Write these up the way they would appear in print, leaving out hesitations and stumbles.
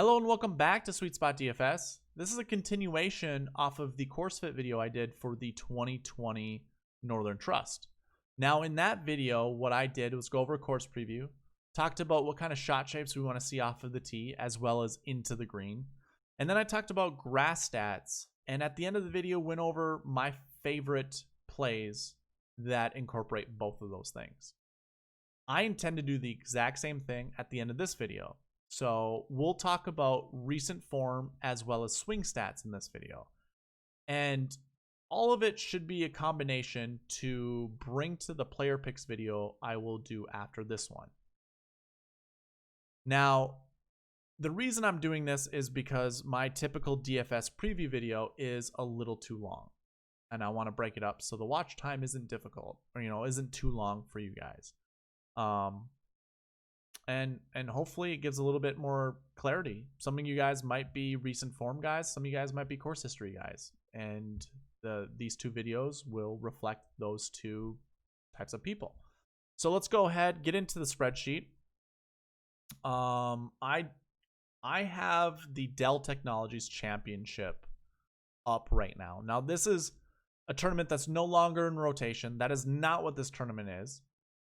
Hello and welcome back to SweetSpotDFS. This is a continuation off of the course fit video I did for the 2020 Northern Trust. Now in that video, what I did was go over a course preview, talked about what kind of shot shapes we want to see off of the tee as well as into the green. And then I talked about grass stats, and at the end of the video went over my favorite plays that incorporate both of those things. I intend to do the exact same thing at the end of this video. So we'll talk about recent form as well as swing stats in this video. And all of it should be a combination to bring to the player picks video I will do after this one. Now, the reason I'm doing this is because my typical DFS preview video is a little too long. And I want to break it up so the watch time isn't difficult, or isn't too long for you guys. And hopefully it gives a little bit more clarity. Some of you guys might be recent form guys, some of you guys might be course history guys, and these two videos will reflect those two types of people. So let's go ahead, get into the spreadsheet. I have the Dell Technologies Championship up right now. Now this is a tournament that's no longer in rotation. That is not what this tournament is,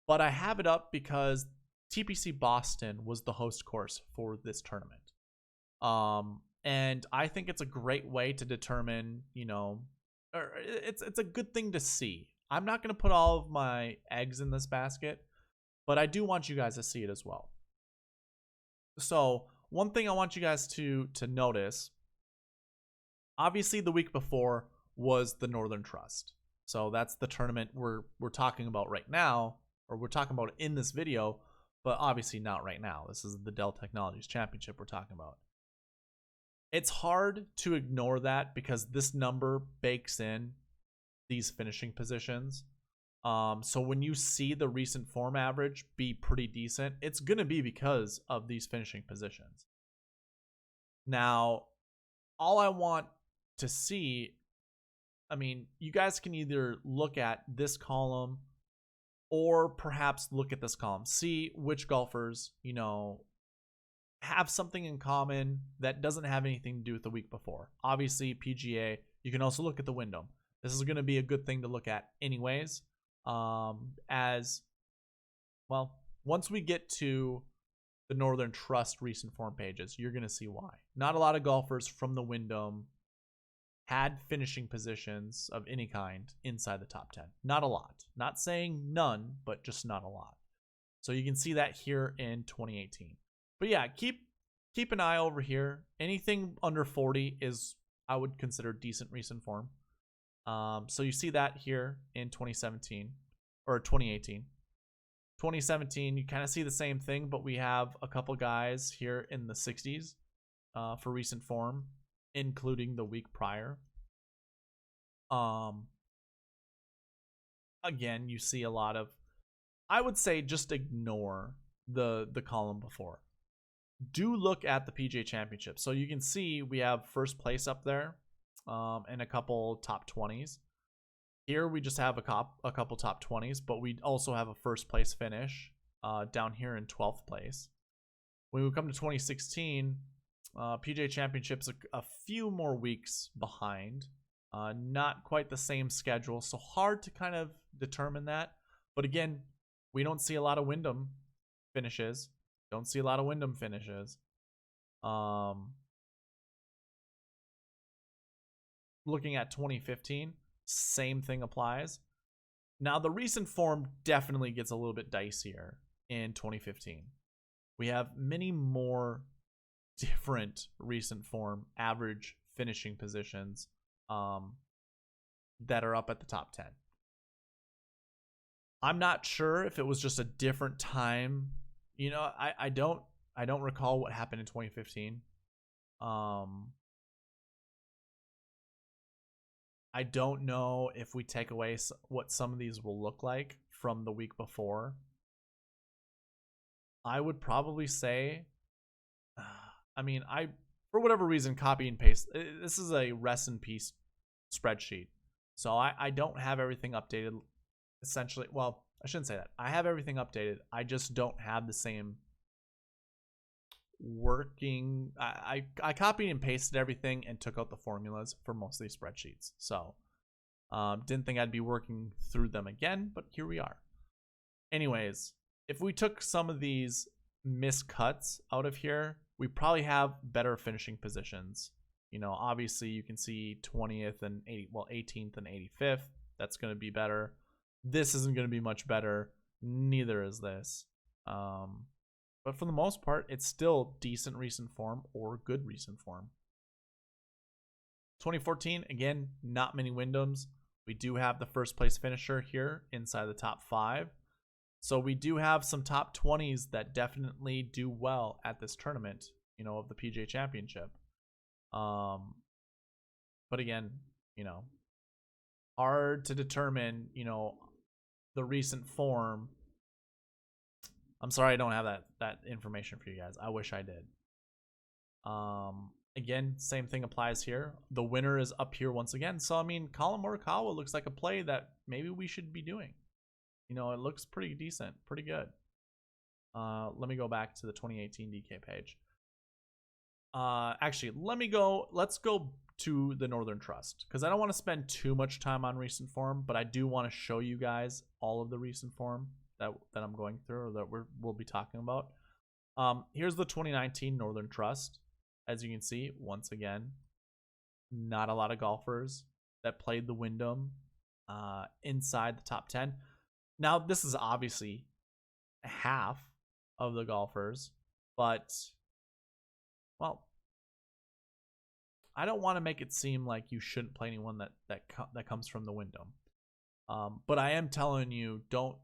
but I have it up because TPC Boston was the host course for this tournament. And I think it's a great way to determine, it's a good thing to see. I'm not going to put all of my eggs in this basket, but I do want you guys to see it as well. So one thing I want you guys to notice, obviously the week before was the Northern Trust. So that's the tournament we're talking about right now, or we're talking about in this video, but obviously not right now. This is the Dell Technologies Championship we're talking about. It's hard to ignore that because this number bakes in these finishing positions. So when you see the recent form average be pretty decent, it's going to be because of these finishing positions. Now, all I want to see, you guys can either look at this column or perhaps look at this column, see which golfers, have something in common that doesn't have anything to do with the week before. Obviously, PGA, you can also look at the Wyndham. This is going to be a good thing to look at anyways. As well, once we get to the Northern Trust recent form pages, you're going to see why. Not a lot of golfers from the Wyndham had finishing positions of any kind inside the top 10. Not a lot. Not saying none, but just not a lot. So you can see that here in 2018. But yeah, keep an eye over here. Anything under 40 is, I would consider, decent recent form. So you see that here in 2017 or 2018. 2017, you kind of see the same thing, but we have a couple guys here in the 60s for recent form, including the week prior. Again, you see a lot of, I would say just ignore the column before. Do look at the PGA Championship. So you can see we have first place up there and a couple top 20s. Here we just have a couple top 20s, but we also have a first place finish down here in 12th place. When we come to 2016, PGA Championship's a few more weeks behind. Not quite the same schedule, so hard to kind of determine that. But again, we don't see a lot of Wyndham finishes. Don't see a lot of Wyndham finishes. Looking at 2015, same thing applies. Now, the recent form definitely gets a little bit dicier in 2015. We have many more different recent form average finishing positions that are up at the top 10. I'm not sure if it was just a different time. I don't recall what happened in 2015. I don't know if we take away what some of these will look like from the week before. I would probably say, for whatever reason, copy and paste. This is a rest in peace spreadsheet. So I don't have everything updated. Essentially, well, I shouldn't say that. I have everything updated. I just don't have the same working. I copied and pasted everything and took out the formulas for most of these spreadsheets. So didn't think I'd be working through them again, but here we are. Anyways, if we took some of these miscuts out of here, we probably have better finishing positions. You know, obviously you can see 20th and 18th and 85th. That's going to be better. This isn't going to be much better. Neither is this. But for the most part, it's still decent recent form or good recent form. 2014, again, not many Wyndhams. We do have the first place finisher here inside the top 5. So we do have some top 20s that definitely do well at this tournament, you know, of the PGA Championship. But again, you know, hard to determine, you know, the recent form. I'm sorry I don't have that information for you guys. I wish I did. Again, same thing applies here. The winner is up here once again. So, I mean, Colin Morikawa looks like a play that maybe we should be doing. You know, it looks pretty decent, pretty good. Let me go back to the 2018 DK page. Actually, let's go to the Northern Trust, because I don't want to spend too much time on recent form, but I do want to show you guys all of the recent form that I'm going through, or that we'll be talking about. Here's the 2019 Northern Trust. As you can see, once again, not a lot of golfers that played the Wyndham inside the top 10. Now, this is obviously half of the golfers, but, well, I don't want to make it seem like you shouldn't play anyone that comes from the Wyndham. But I am telling you, don't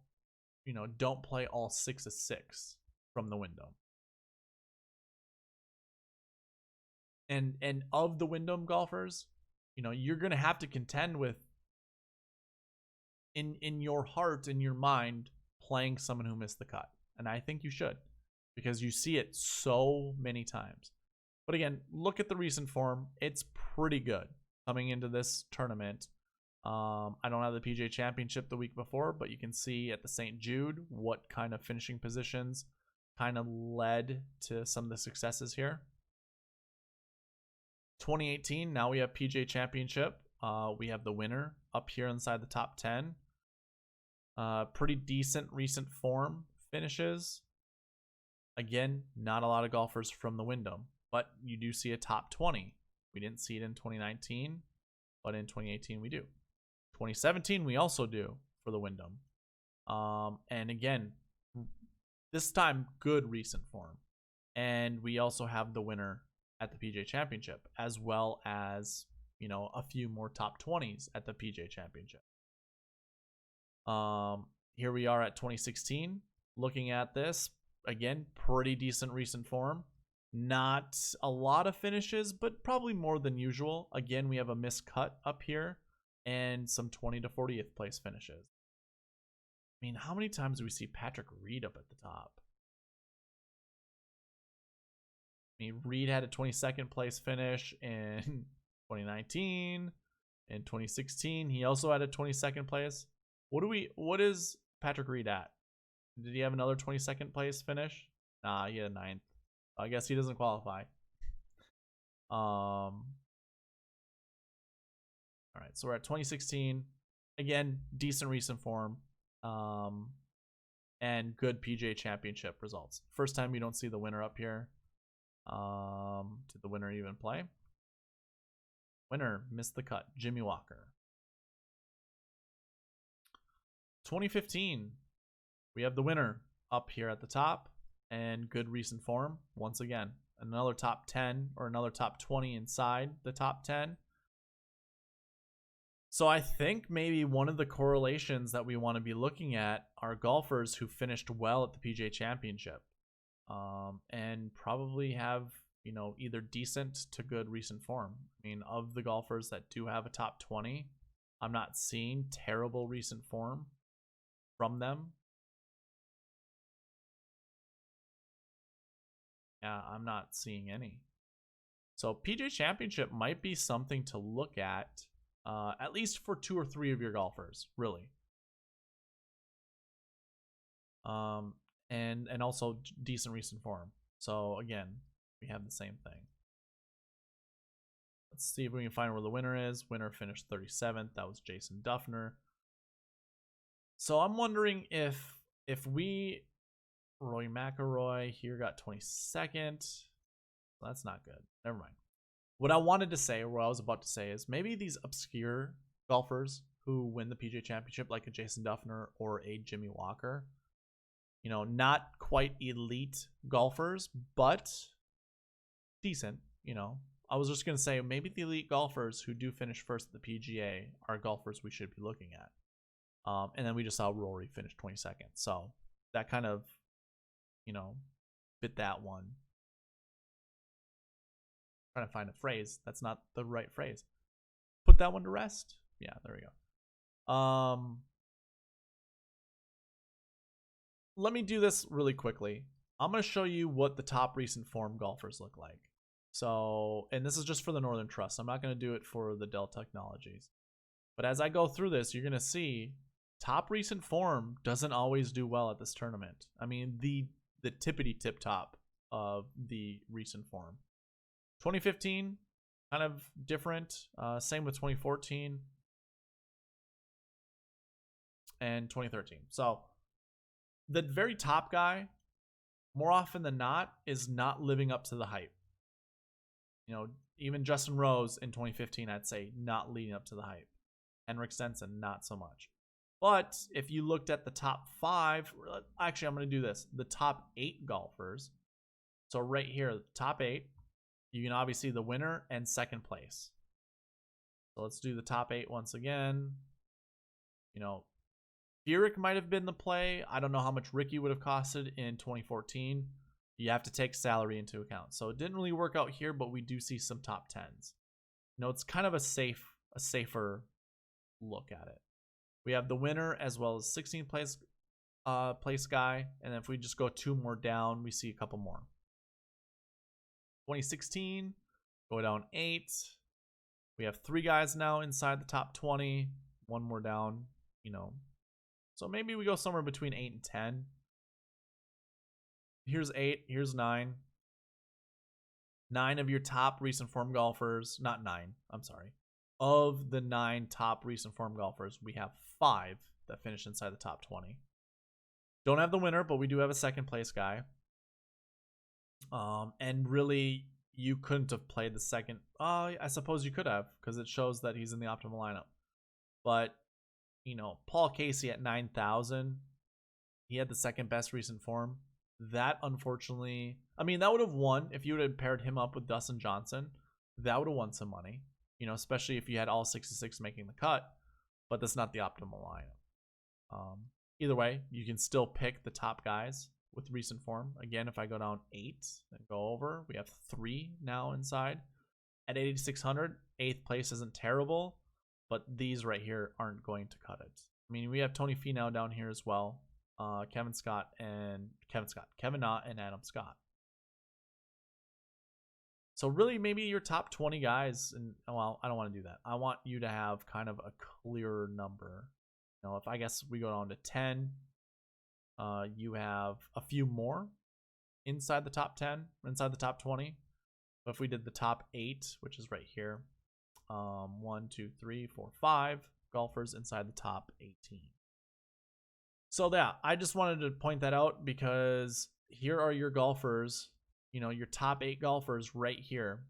play all 6 of 6 from the Wyndham. And of the Wyndham golfers, you know, you're gonna have to contend with, in your heart, in your mind, playing someone who missed the cut. And I think you should, because you see it so many times. But again, look at the recent form. It's pretty good coming into this tournament. I don't have the PGA Championship the week before, but you can see at the St. Jude what kind of finishing positions kind of led to some of the successes here. 2018, now we have PGA Championship. We have the winner up here inside the top 10. Pretty decent recent form finishes. Again, not a lot of golfers from the Wyndham, but you do see a top 20. We didn't see it in 2019, but in 2018 we do. 2017 we also do for the Wyndham. And again, this time good recent form. And we also have the winner at the PGA Championship, as well as, you know, a few more top 20s at the PGA Championship. Here we are at 2016. Looking at this, again, pretty decent recent form. Not a lot of finishes, but probably more than usual. Again, we have a miscut up here and some 20 to 40th place finishes. I mean, how many times do we see Patrick Reed up at the top? I mean, Reed had a 22nd place finish in 2019. In 2016, he also had a 22nd place. What is Patrick Reed at? Did he have another 22nd place finish? Nah, he had a 9th. I guess he doesn't qualify. All right, so we're at 2016. Again, decent recent form. And good PGA Championship results. First time you don't see the winner up here. Did the winner even play? Winner missed the cut. Jimmy Walker. 2015. We have the winner up here at the top and good recent form. Once again, another top 10 or another top 20 inside the top 10. So I think maybe one of the correlations that we want to be looking at are golfers who finished well at the PGA Championship. And probably have, you know, either decent to good recent form. I mean, of the golfers that do have a top 20, I'm not seeing terrible recent form from them. Yeah, I'm not seeing any. So PGA Championship might be something to look at least for 2 or 3 of your golfers, really. And also decent recent form. So again, we have the same thing. Let's see if we can find where the winner is. Winner finished 37th. That was Jason Duffner. So I'm wondering if we, Roy McIlroy here got 22nd. That's not good. Never mind. What I wanted to say, or what I was about to say, is maybe these obscure golfers who win the PGA Championship, like a Jason Duffner or a Jimmy Walker, you know, not quite elite golfers, but decent, you know. I was just going to say maybe the elite golfers who do finish first at the PGA are golfers we should be looking at. And then we just saw Rory finish 22nd. So that kind of, you know, bit that one. Trying to find a phrase. That's not the right phrase. Put that one to rest. Yeah, there we go. Let me do this really quickly. I'm going to show you what the top recent form golfers look like. So, and this is just for the Northern Trust. I'm not going to do it for the Dell Technologies. But as I go through this, you're going to see top recent form doesn't always do well at this tournament. I mean, the tippity tip top of the recent form. 2015, kind of different. Same with 2014 and 2013. So the very top guy, more often than not, is not living up to the hype. You know, even Justin Rose in 2015, I'd say not leading up to the hype. Henrik Stenson, not so much. But if you looked at the top 5, actually, I'm going to do this. The top 8 golfers. So right here, top 8, you can obviously see the winner and second place. So let's do the top 8 once again. You know, Furyk might have been the play. I don't know how much Ricky would have costed in 2014. You have to take salary into account. So it didn't really work out here, but we do see some top 10s. You know, it's kind of a safer look at it. We have the winner as well as 16th place guy. And then if we just go 2 more down, we see a couple more. 2016, go down 8. We have 3 guys now inside the top 20. 1 more down, you know. So maybe we go somewhere between 8 and 10. Here's 8. Here's 9. 9 of your top recent form golfers. Not 9. I'm sorry. Of the 9 top recent form golfers, we have 5 that finish inside the top 20. Don't have the winner, but we do have a second place guy. And really, you couldn't have played the second. I suppose you could have, because it shows that he's in the optimal lineup. But, you know, Paul Casey at 9,000, he had the second best recent form. That, unfortunately, I mean, that would have won if you would have paired him up with Dustin Johnson. That would have won some money, you know, especially if you had all 66 making the cut. But that's not the optimal lineup. Either way, you can still pick the top guys with recent form. Again, if I go down 8 and go over, we have 3 now inside. At 8,600, 8th place isn't terrible, but these right here aren't going to cut it. I mean, we have Tony Finau down here as well. Kevin Knott and Adam Scott. So really, maybe your top 20 guys, and well, I don't want to do that. I want you to have kind of a clearer number. You know, if I guess we go down to 10, you have a few more inside the top 10, inside the top 20. But if we did the top 8, which is right here, 1, 2, 3, 4, 5 golfers inside the top 18. So yeah, I just wanted to point that out because here are your golfers, you know, your top 8 golfers right here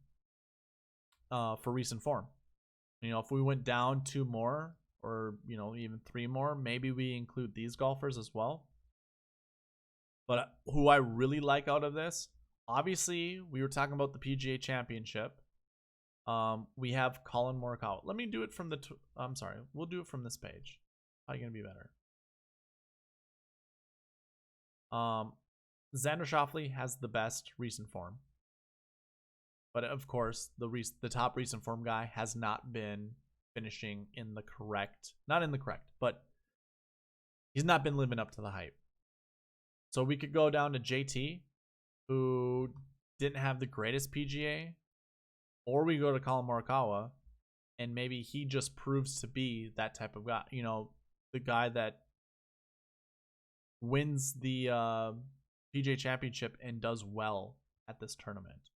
for recent form. You know, if we went down 2 more or, you know, even 3 more, maybe we include these golfers as well. But who I really like out of this, obviously, we were talking about the PGA Championship. We have Colin Morikawa. Let me do it from the, I'm sorry, we'll do it from this page. How are you going to be better? Xander Schauffele has the best recent form. But of course, the top recent form guy has not been finishing in the correct, not in the correct, but he's not been living up to the hype. So we could go down to JT, who didn't have the greatest PGA, or we go to Colin Morikawa, and maybe he just proves to be that type of guy. You know, the guy that wins the PGA Championship and does well at this tournament.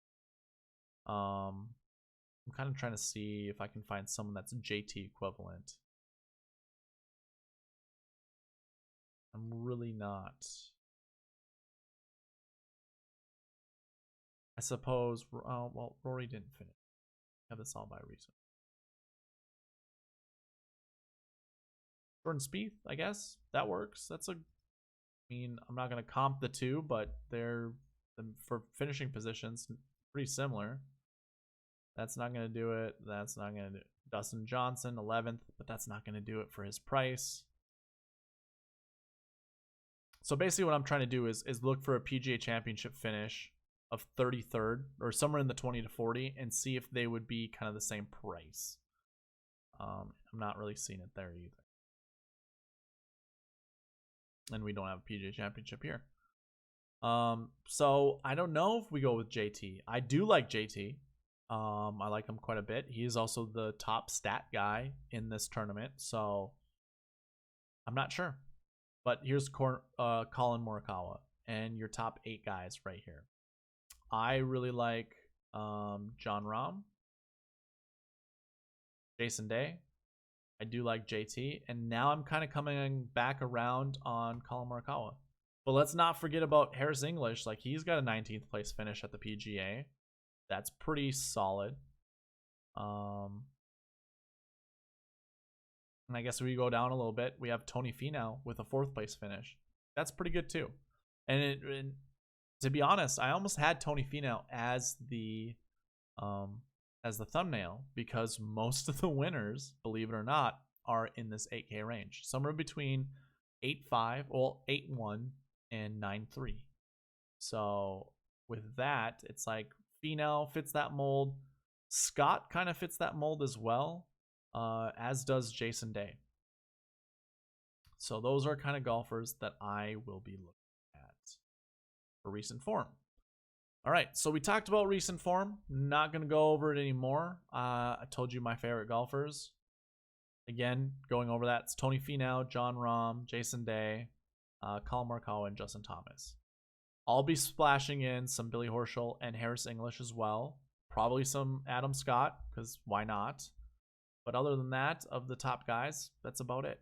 I'm kind of trying to see if I can find someone that's JT equivalent. I'm really not. I suppose, well, Rory didn't finish. Have this all by reason. Jordan Spieth, I guess that works. I mean, I'm not going to comp the two, but they're, for finishing positions, pretty similar. That's not going to do it. That's not going to do it. Dustin Johnson, 11th, but that's not going to do it for his price. So basically what I'm trying to do is look for a PGA Championship finish of 33rd or somewhere in the 20 to 40 and see if they would be kind of the same price. I'm not really seeing it there either. And we don't have a PGA Championship here. So I don't know if we go with JT. I do like JT. I like him quite a bit. He is also the top stat guy in this tournament, so I'm not sure. But here's Colin Morikawa and your top 8 guys right here. I really like Jon Rahm, Jason Day. I do like JT, and now I'm kind of coming back around on Colin Morikawa. But let's not forget about Harris English. Like, he's got a 19th place finish at the PGA. That's pretty solid. And I guess we go down a little bit. We have Tony Finau with a 4th place finish. That's pretty good too. And to be honest, I almost had Tony Finau as the thumbnail because most of the winners, believe it or not, are in this 8K range, somewhere between 8.5, well, 8.1 and 9.3. So with that, it's like Finau fits that mold. Scott kind of fits that mold as well, as does Jason Day. So those are kind of golfers that I will be looking at for recent form. All right, so we talked about recent form. Not going to go over it anymore. I told you my favorite golfers. Again, going over that, it's Tony Finau, Jon Rahm, Jason Day, Colin Morikawa, and Justin Thomas. I'll be splashing in some Billy Horschel and Harris English as well. Probably some Adam Scott, because why not? But other than that, of the top guys, that's about it.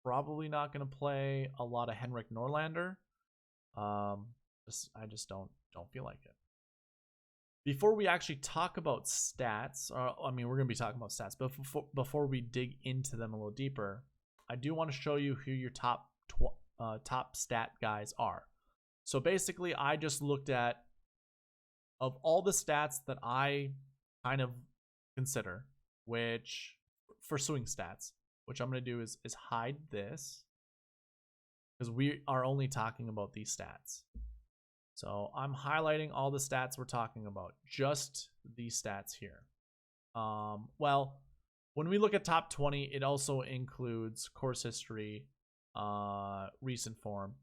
Probably not going to play a lot of Henrik Norlander. I just don't feel like it. Before we actually talk about stats, I mean, we're going to be talking about stats, but before we dig into them a little deeper, I do want to show you who your top stat guys are. So basically, I just looked at, of all the stats that I kind of consider, which for swing stats, which I'm going to do is hide this, because we are only talking about these stats. So I'm highlighting all the stats we're talking about, just these stats here. Well, when we look at top 20, it also includes course history, recent form,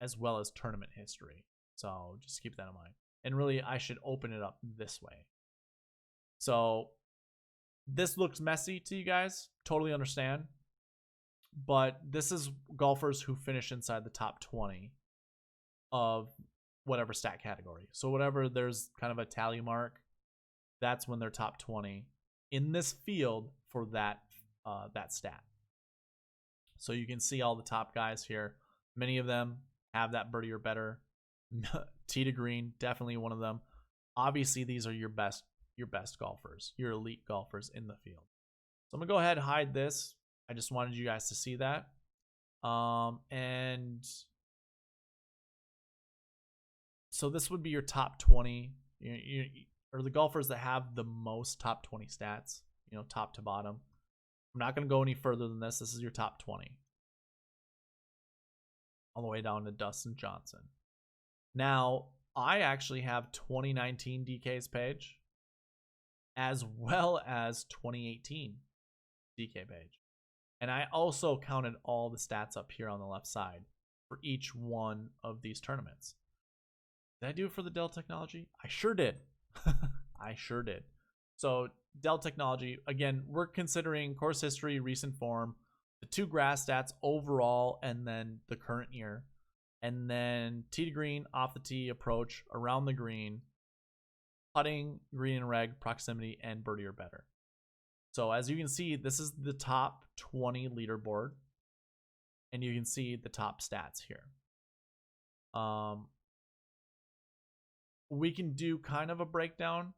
as well as tournament history. So just keep that in mind. And really, I should open it up this way. So this looks messy to you guys. Totally understand. But this is golfers who finish inside the top 20 of whatever stat category. So whatever there's kind of a tally mark, that's when they're top 20 in this field for that stat. So you can see all the top guys here. Many of them have that birdie or better. Tee to green, definitely one of them. Obviously, these are your best golfers, your elite golfers in the field. So I'm gonna go ahead and hide this. I just wanted you guys to see that. And so this would be your top 20, or the golfers that have the most top 20 stats, top to bottom. I'm not going to go any further than this. This is your top 20. All the way down to Dustin Johnson. Now, I actually have 2019 DK's page, as well as 2018 DK page. And I also counted all the stats up here on the left side for each one of these tournaments. Did I do it for the Dell technology? I sure did. I sure did. So Dell technology, again, we're considering course history, recent form, the 2 grass stats overall, and then the current year. And then tee to green, off the tee, approach, around the green, putting, green and reg, proximity, and birdie or better. So as you can see, this is the top 20 leaderboard, and you can see the top stats here. We can do kind of a breakdown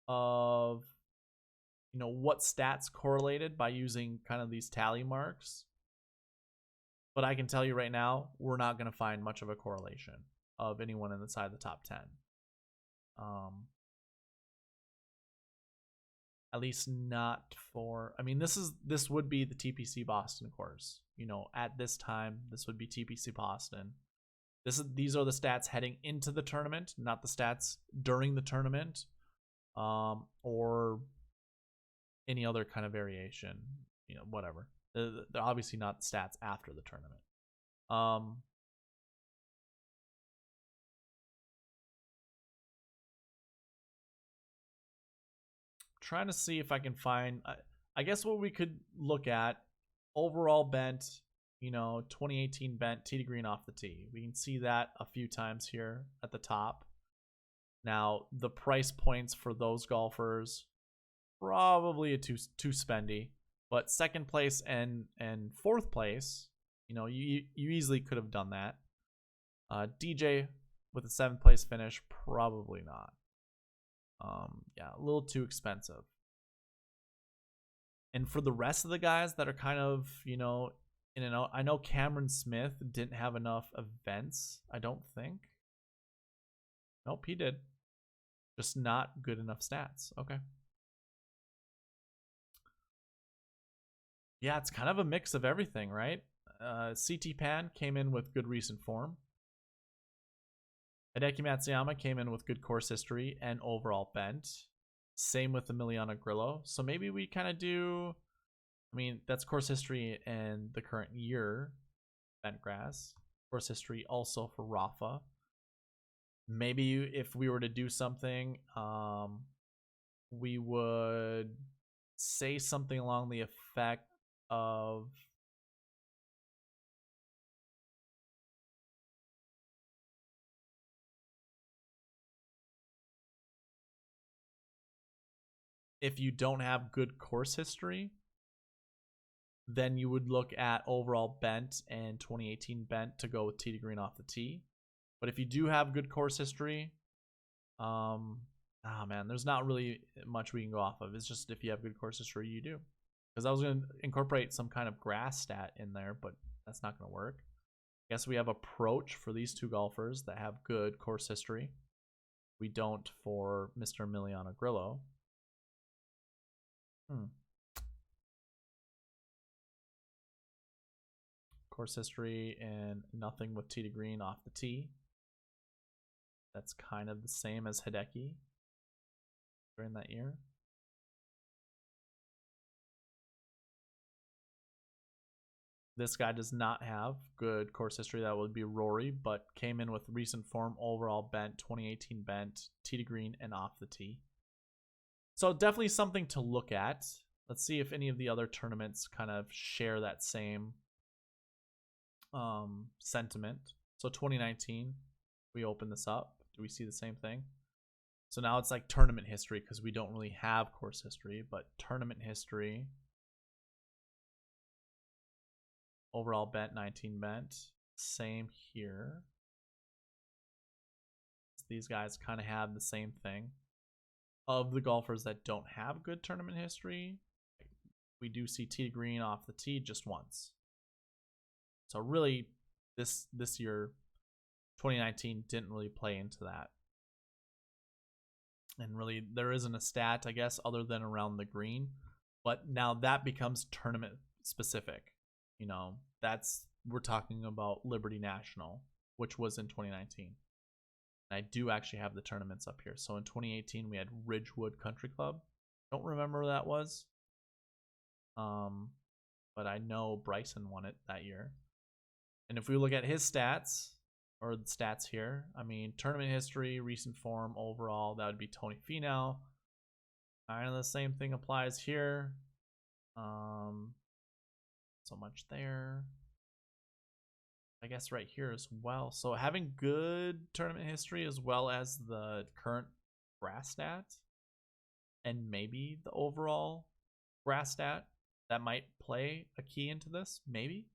of, you know, what stats correlated by using kind of these tally marks. But I can tell you right now, we're not going to find much of a correlation of anyone inside the top 10. At least not for, I mean, this would be the TPC Boston course. You know, at this time, this would be TPC Boston. These are the stats heading into the tournament, not the stats during the tournament, or any other kind of variation. You know, whatever. They're obviously not stats after the tournament. Trying to see if I can find, I guess what we could look at, overall bent, you know, 2018 bent tee to green off the tee. We can see that a few times here at the top. Now, the price points for those golfers, probably a too spendy. But second place and fourth place, you know, you easily could have done that. DJ with a 7th place finish, probably not. Yeah, a little too expensive. And for the rest of the guys that are kind of, you know, in and out, I know Cameron Smith didn't have enough events, I don't think. Nope, he did. Just not good enough stats. Okay. Yeah, it's kind of a mix of everything, right? CT Pan came in with good recent form. Hideki Matsuyama came in with good course history and overall bent. Same with Emiliano Grillo. So maybe we kind of do, I mean, that's course history and the current year, bent grass. Course history also for Rafa. Maybe if we were to do something, we would say something along the effect of, if you don't have good course history, then you would look at overall bent and 2018 bent to go with tee to green off the tee. But if you do have good course history, man, there's not really much we can go off of. It's just if you have good course history, you do. Because I was going to incorporate some kind of grass stat in there, but that's not going to work. I guess we have approach for these two golfers that have good course history. We don't for Mr. Emiliano Grillo. Course history and nothing with tee to green off the tee. That's kind of the same as Hideki during that year. This guy does not have good course history. That would be Rory, but came in with recent form, overall bent, 2018 bent, tee to green, and off the tee. So definitely something to look at. Let's see if any of the other tournaments kind of share that same sentiment. So 2019, we open this up. Do we see the same thing? So now it's like tournament history because we don't really have course history, but tournament history. Overall bent, 19 bent. Same here. These guys kind of have the same thing. Of the golfers that don't have good tournament history, we do see tee to green off the tee just once. So really, this year, 2019 didn't really play into that. And really, there isn't a stat, I guess, other than around the green. But now that becomes tournament specific. You know, we're talking about Liberty National, which was in 2019. And I do actually have the tournaments up here. So in 2018, we had Ridgewood Country Club. Don't remember who that was. But I know Bryson won it that year. And if we look at his stats, or the stats here, I mean, tournament history, recent form, overall, that would be Tony Finau. Kind of the same thing applies here. So much there. I guess right here as well. So having good tournament history as well as the current grass stat and maybe the overall grass stat that might play a key into this, maybe.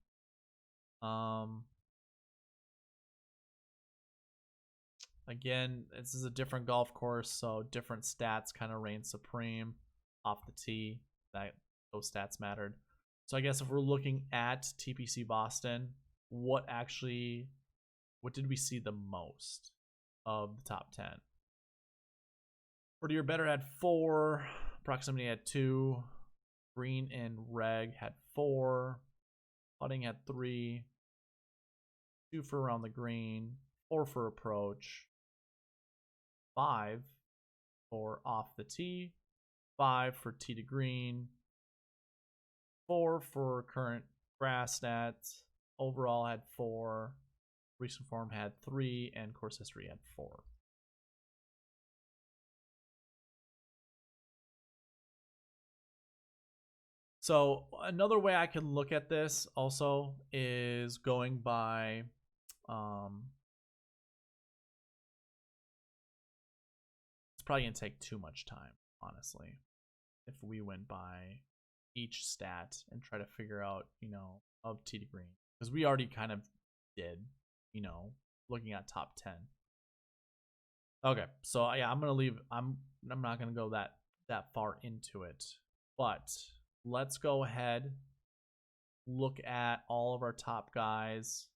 Again, this is a different golf course, so different stats kind of reign supreme off the tee. Those stats mattered. So I guess if we're looking at TPC Boston, what did we see the most of the top 10? Birdie or Better had 4, Proximity had 2, Green and Reg had 4, Putting had 3, 2 for around the green, 4 for approach, 5 for off the tee, 5 for tee to green, 4 for current grass stats. Overall had 4, recent form had 3, and course history had 4. So another way I can look at this also is going by it's probably gonna take too much time, honestly, if we went by each stat and try to figure out, of tee to green, because we already kind of did, looking at top 10. Okay, so yeah, I'm gonna leave. I'm not gonna go that far into it, but let's go ahead, look at all of our top guys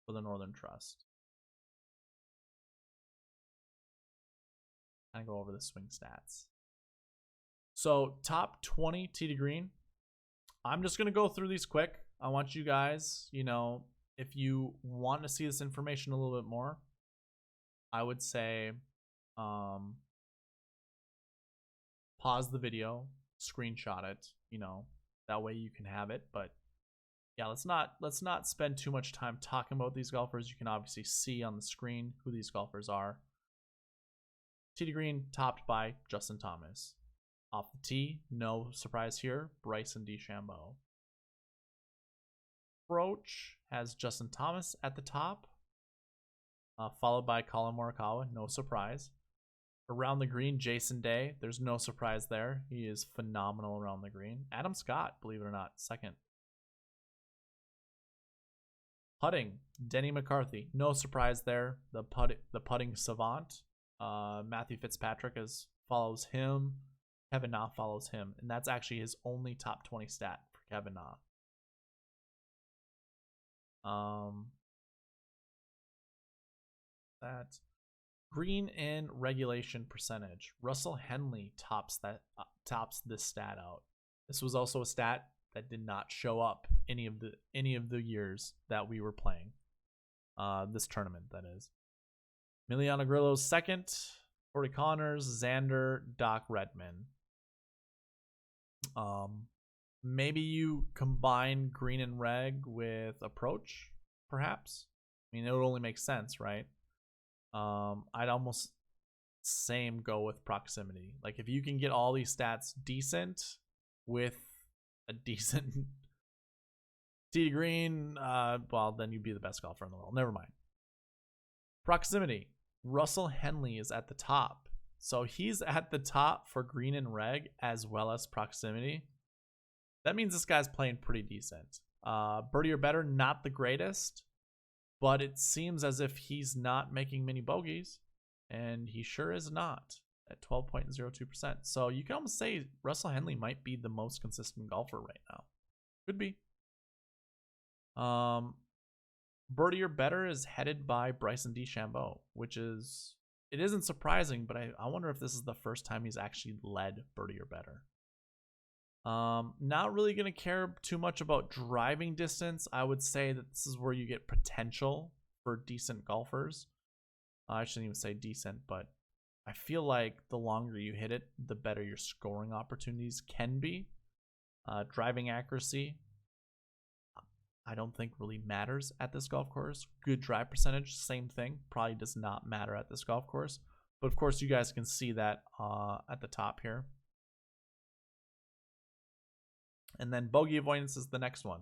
for the Northern Trust. Kind of go over the swing stats. So top 20 tee to green. I'm just going to go through these quick. I want you guys, if you want to see this information a little bit more, I would say pause the video, screenshot it, that way you can have it. But yeah, let's not spend too much time talking about these golfers. You can obviously see on the screen who these golfers are. Tee to green topped by Justin Thomas. Off the tee, no surprise here, Bryson DeChambeau. Approach has Justin Thomas at the top, followed by Colin Morikawa, no surprise. Around the green, Jason Day, there's no surprise there. He is phenomenal around the green. Adam Scott, believe it or not, second. Putting, Denny McCarthy, no surprise there. The putting savant. Matthew Fitzpatrick follows him. Kevin Na follows him, and that's actually his only top 20 stat for Kevin Na. That green and regulation percentage. Russell Henley tops this stat out. This was also a stat that did not show up any of the years that we were playing. This tournament, that is. Emiliano Grillo's second. Corey Connors, Xander, Doc Redman. Maybe you combine green and reg with approach, perhaps. I mean, it would only make sense, right? I'd almost go with proximity. Like, if you can get all these stats decent with a decent tee to green, well, then you'd be the best golfer in the world. Never mind. Proximity. Russell Henley is at the top. So he's at the top for green and reg as well as proximity. That means this guy's playing pretty decent. Birdie or Better, not the greatest, but it seems as if he's not making many bogeys, and he sure is not at 12.02%. So you can almost say Russell Henley might be the most consistent golfer right now. Could be. Birdie or Better is headed by Bryson DeChambeau, which isn't surprising, but I wonder if this is the first time he's actually led Birdie or Better. Not really going to care too much about driving distance. I would say that this is where you get potential for decent golfers. I shouldn't even say decent, but I feel like the longer you hit it, the better your scoring opportunities can be. Driving accuracy, I don't think really matters at this golf course. Good drive percentage, same thing, probably does not matter at this golf course. But of course, you guys can see that at the top here. And then bogey avoidance is the next one.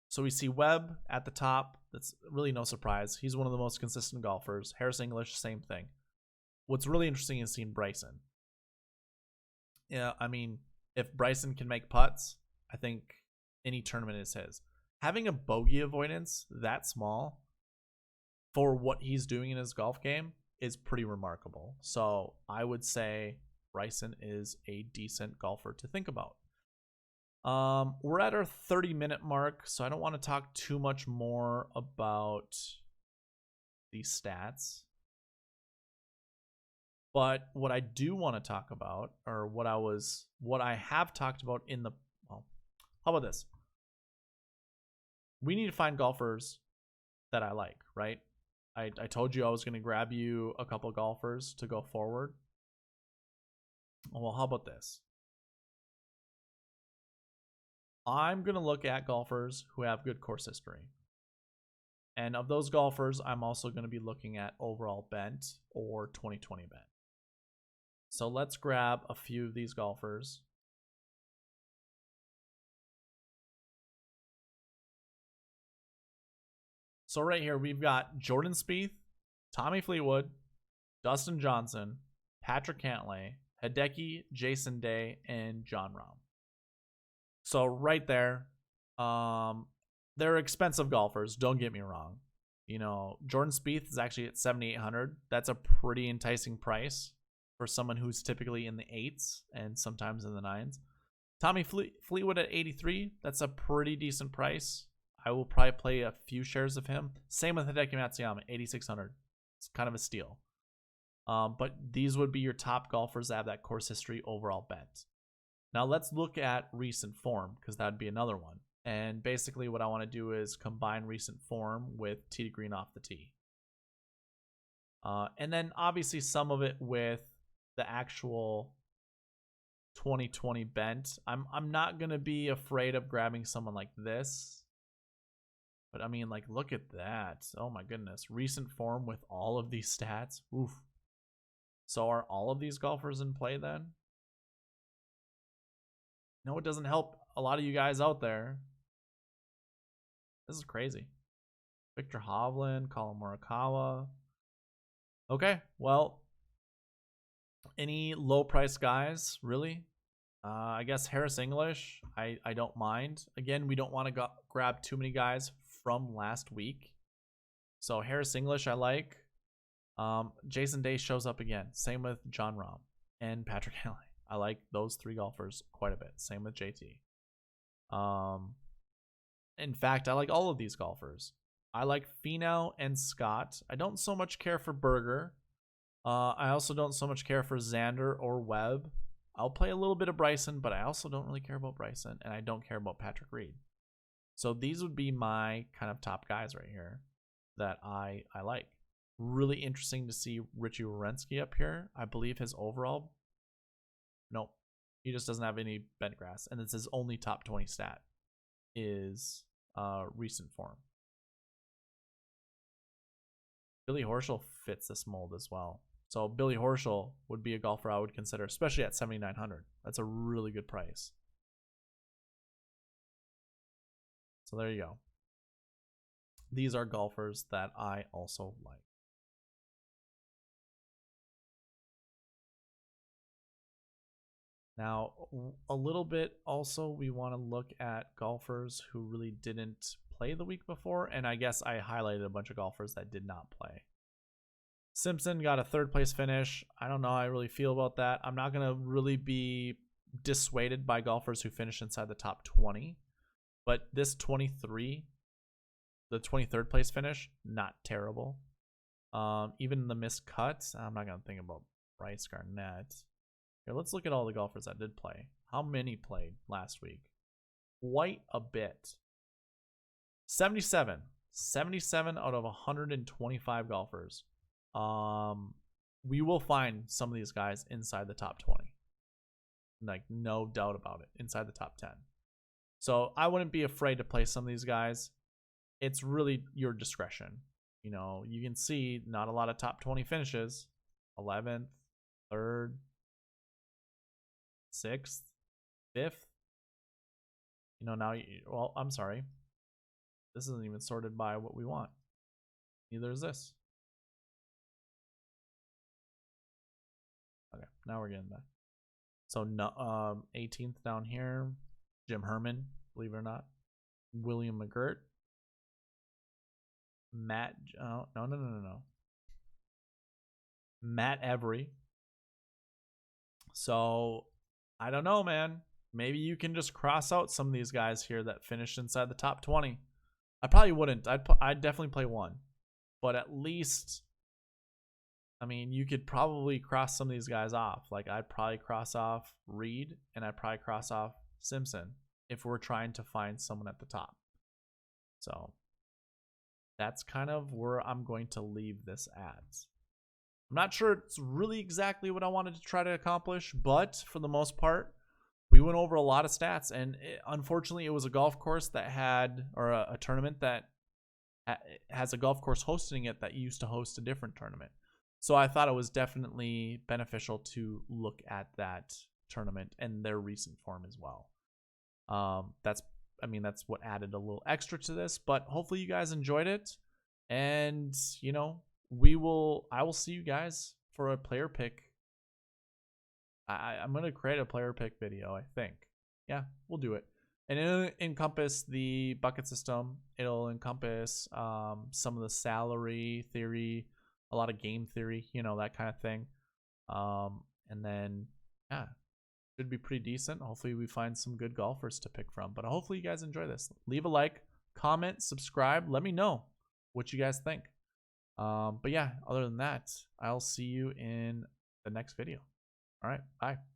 So we see Webb at the top. That's really no surprise. He's one of the most consistent golfers. Harris English, same thing. what's really interesting is seeing Bryson. Yeah, I mean, if Bryson can make putts, I think any tournament is his. Having a bogey avoidance that small for what he's doing in his golf game is pretty remarkable. So I would say Bryson is a decent golfer to think about. We're at our 30-minute mark, so I don't want to talk too much more about these stats. But what I do want to talk about, or what I have talked about in the, well, how about this? We need to find golfers that I like, right? I told you I was going to grab you a couple golfers to go forward. Well, how about this? I'm going to look at golfers who have good course history. And of those golfers, I'm also going to be looking at overall bent or 2020 bent. So let's grab a few of these golfers. So right here, we've got Jordan Spieth, Tommy Fleetwood, Dustin Johnson, Patrick Cantlay, Hideki, Jason Day, and Jon Rahm. So right there, they're expensive golfers. Don't get me wrong. You know, Jordan Spieth is actually at 7,800. That's a pretty enticing price for someone who's typically in the 8s and sometimes in the 9s. Tommy Fleetwood at 83. That's a pretty decent price. I will probably play a few shares of him. Same with Hideki Matsuyama, 8,600. It's kind of a steal. But these would be your top golfers that have that course history overall bent. Now let's look at recent form, because that would be another one. And basically what I want to do is combine recent form with tee to green off the tee. And then obviously some of it with the actual 2020 bent. I'm not going to be afraid of grabbing someone like this. But I mean, like, look at that. Oh my goodness. Recent form with all of these stats. Oof. So are all of these golfers in play then? No, it doesn't help a lot of you guys out there. This is crazy. Victor Hovland, Colin Morikawa. Okay, well, any low price guys, really? I guess Harris English, I don't mind. Again, we don't want to grab too many guys from last week. So Harris English, I like. Jason Day shows up again. Same with Jon Rahm and Patrick Cantlay. I like those three golfers quite a bit. Same with JT. In fact, I like all of these golfers. I like Finau and Scott. I don't so much care for Berger. I also don't so much care for Xander or Webb. I'll play a little bit of Bryson, but I also don't really care about Bryson, and I don't care about Patrick Reed. So these would be my kind of top guys right here that I like. Really interesting to see Richie Werenski up here. I believe his overall, nope, he just doesn't have any bent grass, and it's his only top 20 stat is recent form. Billy Horschel fits this mold as well. So Billy Horschel would be a golfer I would consider, especially at 7,900. That's a really good price. So there you go. These are golfers that I also like. Now, a little bit also, we want to look at golfers who really didn't play the week before, and I guess I highlighted a bunch of golfers that did not play. Simpson got a third place finish. I don't know how I really feel about that. I'm not going to really be dissuaded by golfers who finish inside the top 20, but this 23, the 23rd place finish, not terrible. Even the missed cuts, I'm not going to think about Bryce Garnett. Here, let's look at all the golfers that did play. How many played last week? Quite a bit. 77 out of 125 golfers. We will find some of these guys inside the top 20. Like, no doubt about it, inside the top 10. So I wouldn't be afraid to play some of these guys. It's really your discretion. You know, you can see not a lot of top 20 finishes. 11th, 3rd, 6th, 5th. You know, now, well, I'm sorry. This isn't even sorted by what we want. Neither is this. now we're getting back. So 18th down here, Jim Herman, believe it or not, William McGirt, Matt. Oh, no. Matt Every. So I don't know, man. Maybe you can just cross out some of these guys here that finished inside the top 20. I probably wouldn't. I'd definitely play one, but at least, I mean, you could probably cross some of these guys off. Like I'd probably cross off Reed and I'd probably cross off Simpson if we're trying to find someone at the top. So that's kind of where I'm going to leave this at. I'm not sure it's really exactly what I wanted to try to accomplish, but for the most part, we went over a lot of stats. And unfortunately, it was a golf course that had, or a tournament that has a golf course hosting it that used to host a different tournament. So I thought it was definitely beneficial to look at that tournament and their recent form as well. That's what added a little extra to this, but hopefully you guys enjoyed it. And, you know, I will see you guys for a player pick. I'm going to create a player pick video, I think. Yeah, we'll do it. And it'll encompass the bucket system. It'll encompass some of the salary theory, a lot of game theory, you know, that kind of thing. And then, yeah, should be pretty decent. Hopefully we find some good golfers to pick from. But hopefully you guys enjoy this. Leave a like, comment, subscribe. Let me know what you guys think. But yeah, other than that, I'll see you in the next video. All right, bye.